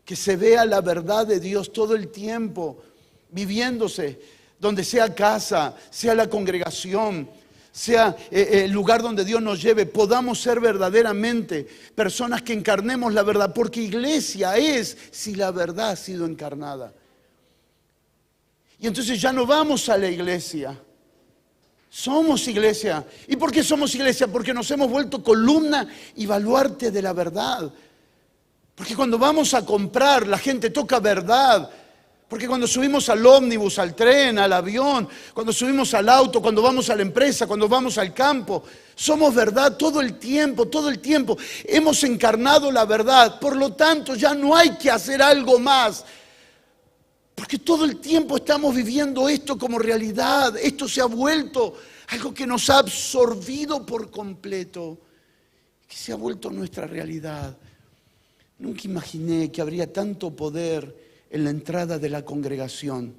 Que se vea la verdad de Dios todo el tiempo viviéndose. Donde sea casa, sea la congregación, sea el lugar donde Dios nos lleve, podamos ser verdaderamente personas que encarnemos la verdad. Porque iglesia es si la verdad ha sido encarnada. Y entonces ya no vamos a la iglesia. Somos iglesia. ¿Y por qué somos iglesia? Porque nos hemos vuelto columna y baluarte de la verdad. Porque cuando vamos a comprar, la gente toca verdad. Porque cuando subimos al ómnibus, al tren, al avión, cuando subimos al auto, cuando vamos a la empresa, cuando vamos al campo, somos verdad todo el tiempo, todo el tiempo. Hemos encarnado la verdad, por lo tanto ya no hay que hacer algo más. Porque todo el tiempo estamos viviendo esto como realidad. Esto se ha vuelto algo que nos ha absorbido por completo, que se ha vuelto nuestra realidad. Nunca imaginé que habría tanto poder en la entrada de la congregación.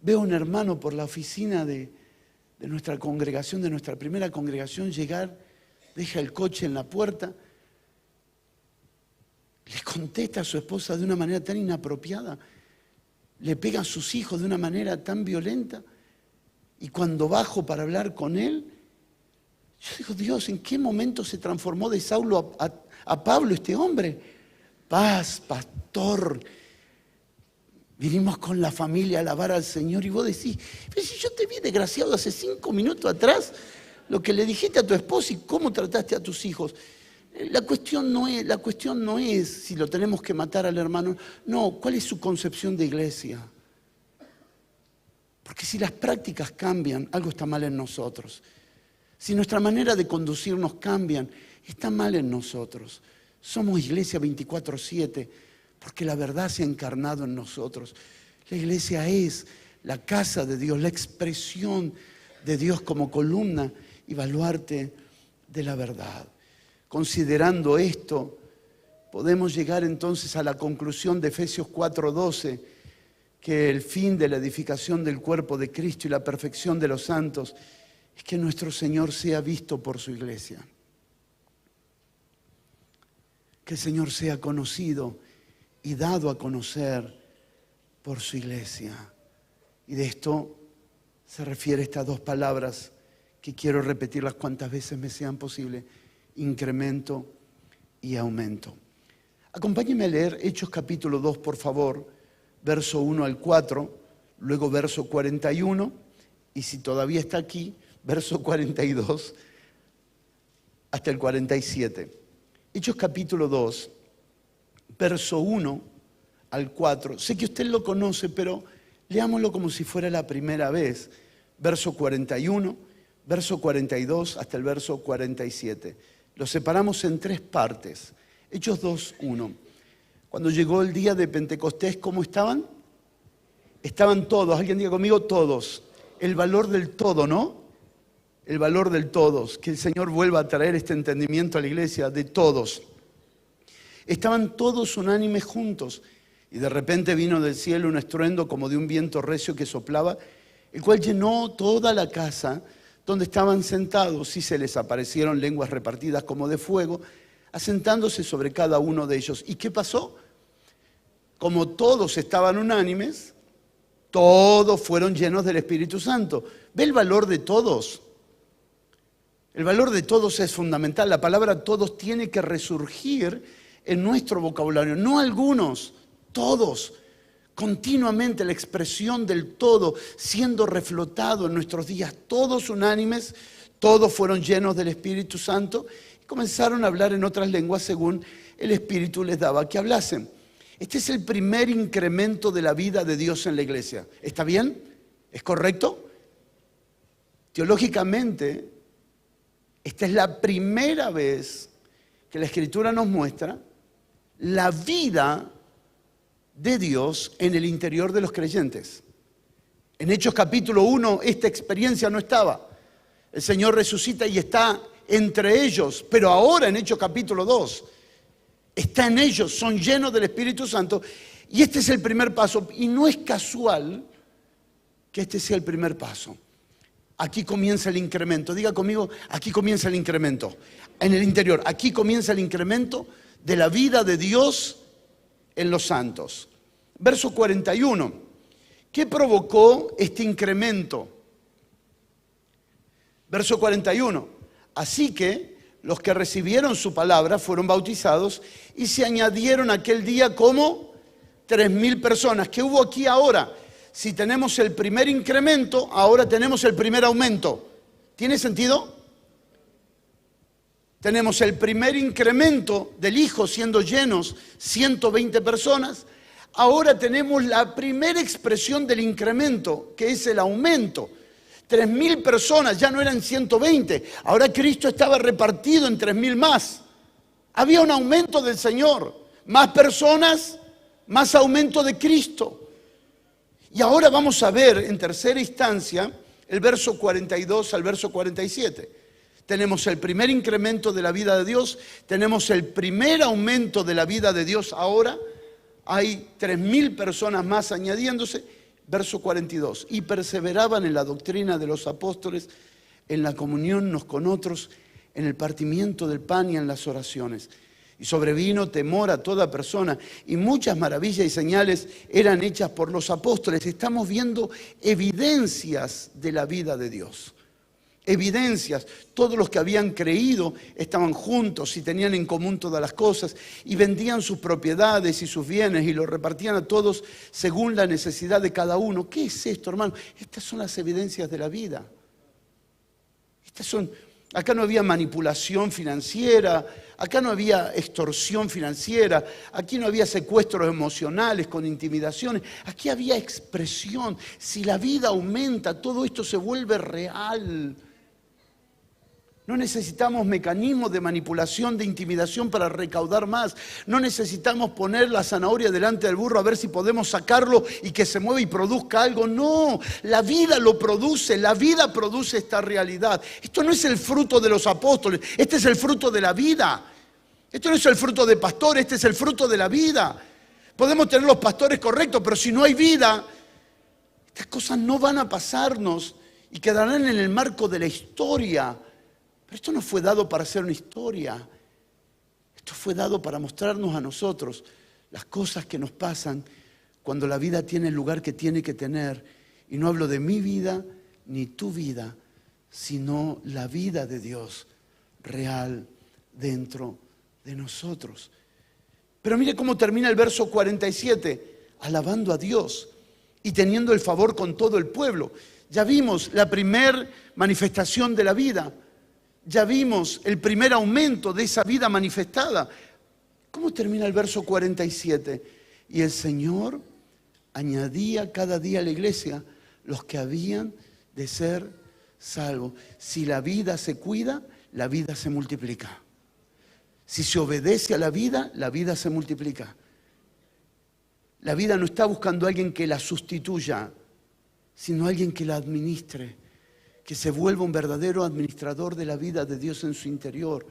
Veo a un hermano por la oficina de nuestra congregación, de nuestra primera congregación, llegar, deja el coche en la puerta, le contesta a su esposa de una manera tan inapropiada, le pega a sus hijos de una manera tan violenta, y cuando bajo para hablar con él, yo digo: Dios, ¿en qué momento se transformó de Saulo a Pablo este hombre? Paz, pastor, vinimos con la familia a alabar al Señor. Y vos decís: pero si yo te vi desgraciado hace 5 minutos atrás, lo que le dijiste a tu esposa y cómo trataste a tus hijos. La cuestión no es si lo tenemos que matar al hermano. No, ¿cuál es su concepción de iglesia? Porque si las prácticas cambian, algo está mal en nosotros. Si nuestra manera de conducirnos cambian, está mal en nosotros. Somos iglesia 24/7 porque la verdad se ha encarnado en nosotros. La iglesia es la casa de Dios, la expresión de Dios como columna y baluarte de la verdad. Considerando esto, podemos llegar entonces a la conclusión de Efesios 4:12, que el fin de la edificación del cuerpo de Cristo y la perfección de los santos es que nuestro Señor sea visto por su iglesia. Que el Señor sea conocido y dado a conocer por su iglesia. Y de esto se refiere estas dos palabras que quiero repetirlas cuantas veces me sean posible: incremento y aumento. Acompáñenme a leer Hechos capítulo 2, por favor, verso 1 al 4, luego verso 41, y si todavía está aquí, verso 42 hasta el 47. Hechos capítulo 2, verso 1 al 4. Sé que usted lo conoce, pero leámoslo como si fuera la primera vez. Verso 41, verso 42 hasta el verso 47. Lo separamos en tres partes. Hechos 2, 1. Cuando llegó el día de Pentecostés, ¿cómo estaban? Estaban todos. Alguien diga conmigo, todos. El valor del todo, ¿no? El valor del todos. Que el Señor vuelva a traer este entendimiento a la iglesia de todos. Estaban todos unánimes juntos. Y de repente vino del cielo un estruendo como de un viento recio que soplaba, el cual llenó toda la casa donde estaban sentados, y se les aparecieron lenguas repartidas como de fuego, asentándose sobre cada uno de ellos. ¿Y qué pasó? Como todos estaban unánimes, todos fueron llenos del Espíritu Santo. ¿Ve el valor de todos? El valor de todos es fundamental. La palabra todos tiene que resurgir en nuestro vocabulario, no algunos, todos. Continuamente la expresión del todo siendo reflotado en nuestros días, todos unánimes, todos fueron llenos del Espíritu Santo y comenzaron a hablar en otras lenguas según el Espíritu les daba que hablasen. Este es el primer incremento de la vida de Dios en la iglesia. ¿Está bien? ¿Es correcto? Teológicamente, esta es la primera vez que la Escritura nos muestra la vida de Dios en el interior de los creyentes. En Hechos capítulo 1 esta experiencia no estaba. El Señor resucita y está entre ellos, pero ahora en Hechos capítulo 2 está en ellos, son llenos del Espíritu Santo, y este es el primer paso. Y no es casual que este sea el primer paso. Aquí comienza el incremento. Diga conmigo, aquí comienza el incremento. En el interior, aquí comienza el incremento de la vida de Dios en los santos. Verso 41. ¿Qué provocó este incremento? Verso 41. Así que los que recibieron su palabra fueron bautizados y se añadieron aquel día como 3,000 personas. ¿Qué hubo aquí ahora? Si tenemos el primer incremento, ahora tenemos el primer aumento. ¿Tiene sentido? Tenemos el primer incremento del Hijo siendo llenos 120 personas. Ahora tenemos la primera expresión del incremento, que es el aumento. 3,000 personas, ya no eran 120. Ahora Cristo estaba repartido en 3,000 más. Había un aumento del Señor. Más personas, más aumento de Cristo. Y ahora vamos a ver en tercera instancia el verso 42 al verso 47. Tenemos el primer incremento de la vida de Dios, tenemos el primer aumento de la vida de Dios ahora, hay 3,000 personas más añadiéndose. Verso 42, y perseveraban en la doctrina de los apóstoles, en la comunión unos con otros, en el partimiento del pan y en las oraciones. Y sobrevino temor a toda persona, y muchas maravillas y señales eran hechas por los apóstoles. Estamos viendo evidencias de la vida de Dios. Evidencias, todos los que habían creído estaban juntos y tenían en común todas las cosas y vendían sus propiedades y sus bienes y los repartían a todos según la necesidad de cada uno. ¿Qué es esto, hermano? Estas son las evidencias de la vida. Acá no había manipulación financiera, acá no había extorsión financiera, aquí no había secuestros emocionales con intimidaciones, aquí había expresión. Si la vida aumenta, todo esto se vuelve real. No necesitamos mecanismos de manipulación, de intimidación para recaudar más. No necesitamos poner la zanahoria delante del burro a ver si podemos sacarlo y que se mueva y produzca algo. No, la vida lo produce, la vida produce esta realidad. Esto no es el fruto de los apóstoles, este es el fruto de la vida. Esto no es el fruto de pastor, este es el fruto de la vida. Podemos tener los pastores correctos, pero si no hay vida, estas cosas no van a pasarnos y quedarán en el marco de la historia. Pero esto no fue dado para ser una historia. Esto fue dado para mostrarnos a nosotros las cosas que nos pasan cuando la vida tiene el lugar que tiene que tener. Y no hablo de mi vida ni tu vida, sino la vida de Dios real dentro de nosotros. Pero mire cómo termina el verso 47, alabando a Dios y teniendo el favor con todo el pueblo. Ya vimos la primer manifestación de la vida, ya vimos el primer aumento de esa vida manifestada. ¿Cómo termina el verso 47? Y el Señor añadía cada día a la iglesia los que habían de ser salvos. Si la vida se cuida, la vida se multiplica. Si se obedece a la vida se multiplica. La vida no está buscando a alguien que la sustituya, sino a alguien que la administre, que se vuelva un verdadero administrador de la vida de Dios en su interior.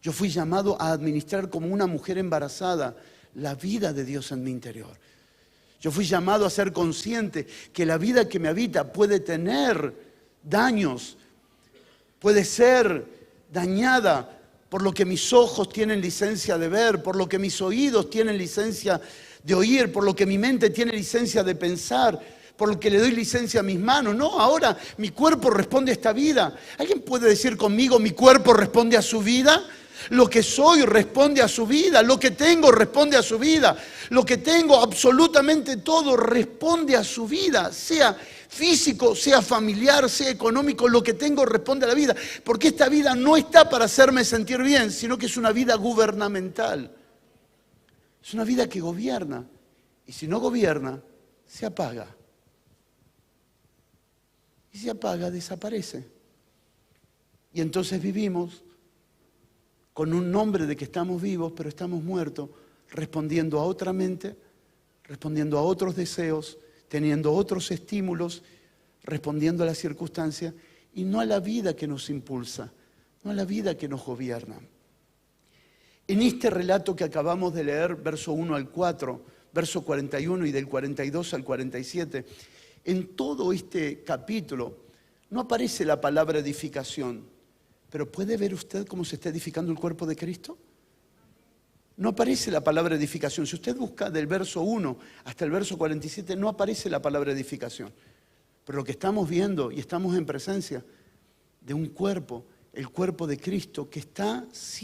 Yo fui llamado a administrar como una mujer embarazada la vida de Dios en mi interior. Yo fui llamado a ser consciente que la vida que me habita puede tener daños, puede ser dañada por lo que mis ojos tienen licencia de ver, por lo que mis oídos tienen licencia de oír, por lo que mi mente tiene licencia de pensar, por lo que le doy licencia a mis manos. No, ahora mi cuerpo responde a esta vida. ¿Alguien puede decir conmigo, mi cuerpo responde a su vida? Lo que soy responde a su vida, lo que tengo responde a su vida, lo que tengo, absolutamente todo responde a su vida, sea físico, sea familiar, sea económico, lo que tengo responde a la vida, porque esta vida no está para hacerme sentir bien, sino que es una vida gubernamental, es una vida que gobierna, y si no gobierna, se apaga, y se apaga, desaparece, y entonces vivimos con un nombre de que estamos vivos, pero estamos muertos, respondiendo a otra mente, respondiendo a otros deseos, teniendo otros estímulos, respondiendo a las circunstancias, y no a la vida que nos impulsa, no a la vida que nos gobierna. En este relato que acabamos de leer, verso 1 al 4, verso 41 y del 42 al 47, en todo este capítulo no aparece la palabra edificación. Pero ¿puede ver usted cómo se está edificando el cuerpo de Cristo? No aparece la palabra edificación. Si usted busca del verso 1 hasta el verso 47, no aparece la palabra edificación. Pero lo que estamos viendo y estamos en presencia de un cuerpo, el cuerpo de Cristo, que está siendo